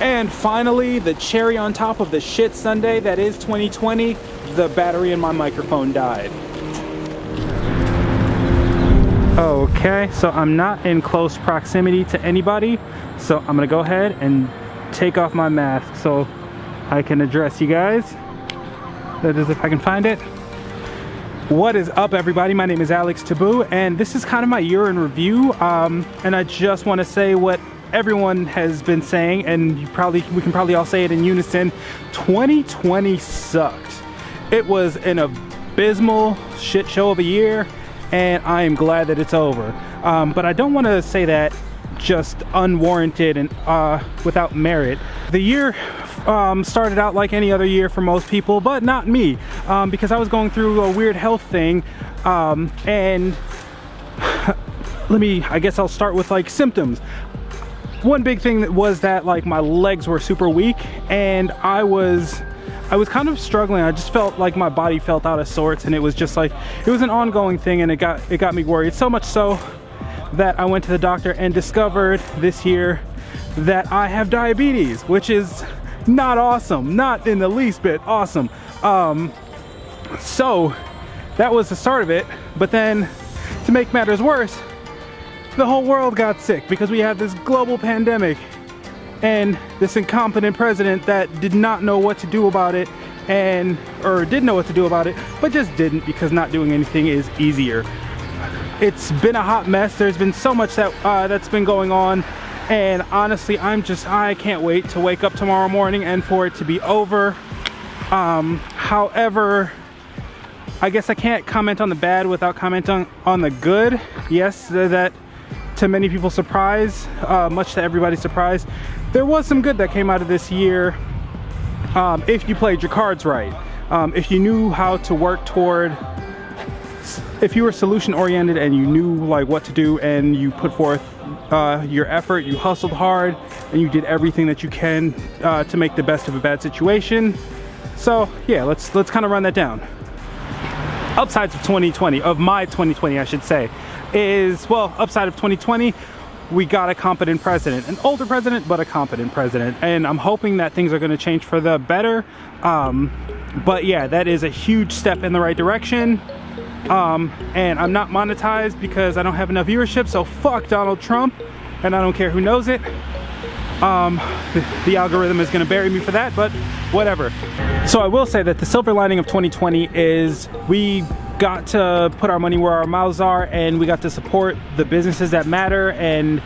And finally, the cherry on top of the shit Sunday that is 2020, the battery in my microphone died. Okay, so I'm not in close proximity to anybody, so I'm gonna go ahead and take off my mask so I can address you guys. That is, if I can find it. What is up, everybody? My name is Alex Taboo, and this is kind of my year in review. And I just want to say what everyone has been saying, and we can probably all say it in unison. 2020 sucked. It was an abysmal shit show of a year, and I am glad that it's over. But I don't want to say that just unwarranted and without merit. The year started out like any other year for most people, but not me, because I was going through a weird health thing, and I guess I'll start with like symptoms. One big thing that was that like my legs were super weak, and I was kind of struggling. I just felt like my body felt out of sorts, and it was just like, it was an ongoing thing, and it got me worried. So much so that I went to the doctor and discovered this year that I have diabetes, which is not awesome, not in the least bit awesome. So that was the start of it. But then, to make matters worse, the whole world got sick because we had this global pandemic and this incompetent president that did not know what to do about it, or did know what to do about it, but just didn't, because not doing anything is easier. It's been a hot mess. There's been so much that's been going on, and honestly, I can't wait to wake up tomorrow morning and for it to be over. However, I guess I can't comment on the bad without commenting on the good. Yes, that to many people's surprise, much to everybody's surprise, there was some good that came out of this year, if you played your cards right. If you knew how to work toward, if you were solution oriented and you knew like what to do, and you put forth your effort, you hustled hard, and you did everything that you can to make the best of a bad situation. So yeah, let's kind of run that down. Upsides of 2020, of my 2020 I should say, is, well, upside of 2020, we got a competent president, an older president, but a competent president, and I'm hoping that things are going to change for the better. But yeah, that is a huge step in the right direction. And I'm not monetized because I don't have enough viewership, so fuck Donald Trump, and I don't care who knows it. The algorithm is going to bury me for that, but whatever. So I will say that the silver lining of 2020 is we got to put our money where our mouths are, and we got to support the businesses that matter, and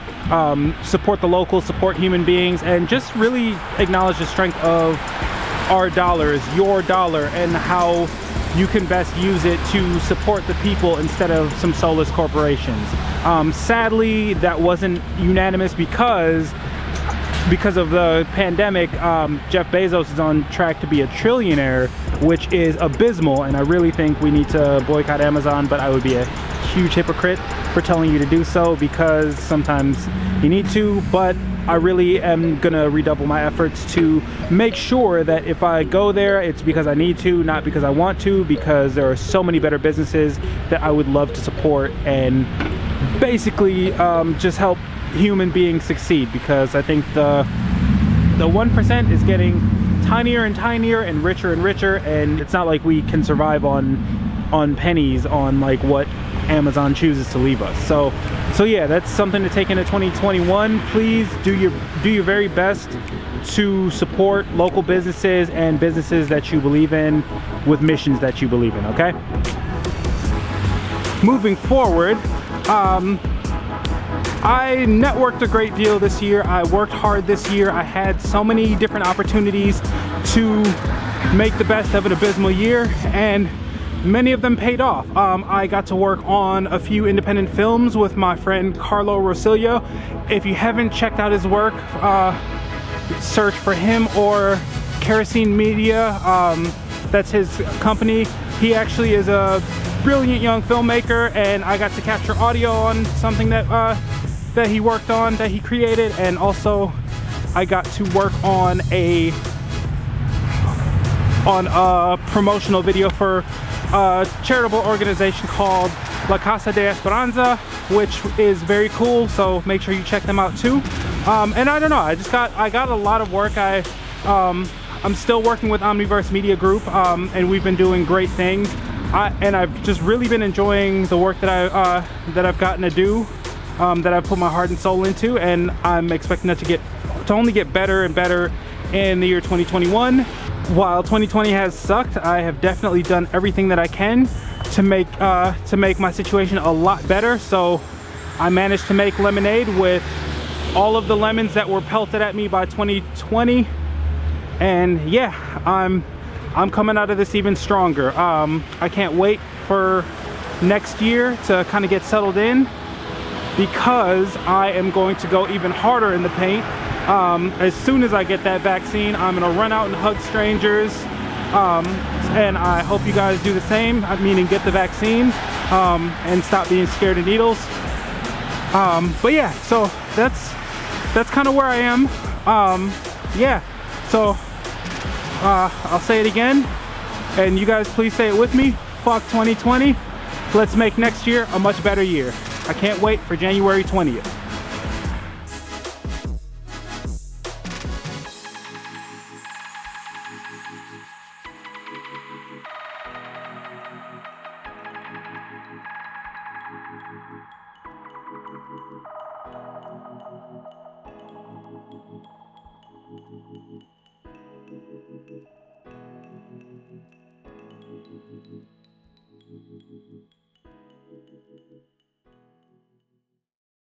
support the locals, support human beings, and just really acknowledge the strength of our dollars, your dollar, and how you can best use it to support the people instead of some soulless corporations. Sadly, that wasn't unanimous because of the pandemic. Jeff Bezos is on track to be a trillionaire, which is abysmal, and I really think we need to boycott Amazon, but I would be a huge hypocrite for telling you to do so, because sometimes you need to. But I really am gonna redouble my efforts to make sure that if I go there, it's because I need to, not because I want to, because there are so many better businesses that I would love to support and basically just help human beings succeed, because I think the 1% is getting tinier and tinier and richer, and it's not like we can survive on pennies on like what Amazon chooses to leave us. So yeah, that's something to take into 2021. Please do your very best to support local businesses and businesses that you believe in with missions that you believe in, okay? Moving forward, I networked a great deal this year. I worked hard this year. I had so many different opportunities to make the best of an abysmal year, and many of them paid off. I got to work on a few independent films with my friend Carlo Rosillo. If you haven't checked out his work, search for him or Kerosene Media. That's his company. He actually is a brilliant young filmmaker, and I got to capture audio on something that he worked on, that he created, and also I got to work on a promotional video for a charitable organization called La Casa de Esperanza, which is very cool, so make sure you check them out too. And I don't know, I got a lot of work. I'm still working with Omniverse Media Group, and we've been doing great things. And I've just really been enjoying the work that I've gotten to do, that I've put my heart and soul into, and I'm expecting that to only get better and better in the year 2021. While 2020 has sucked, I have definitely done everything that I can to make my situation a lot better. So I managed to make lemonade with all of the lemons that were pelted at me by 2020, and yeah, I'm coming out of this even stronger. I can't wait for next year to kind of get settled in, because I am going to go even harder in the paint. As soon as I get that vaccine, I'm gonna run out and hug strangers, and I hope you guys do the same, meaning get the vaccine, and stop being scared of needles. But yeah, so that's kind of where I am. Yeah, so I'll say it again, and you guys please say it with me. Fuck 2020. Let's make next year a much better year. I can't wait for January 20th.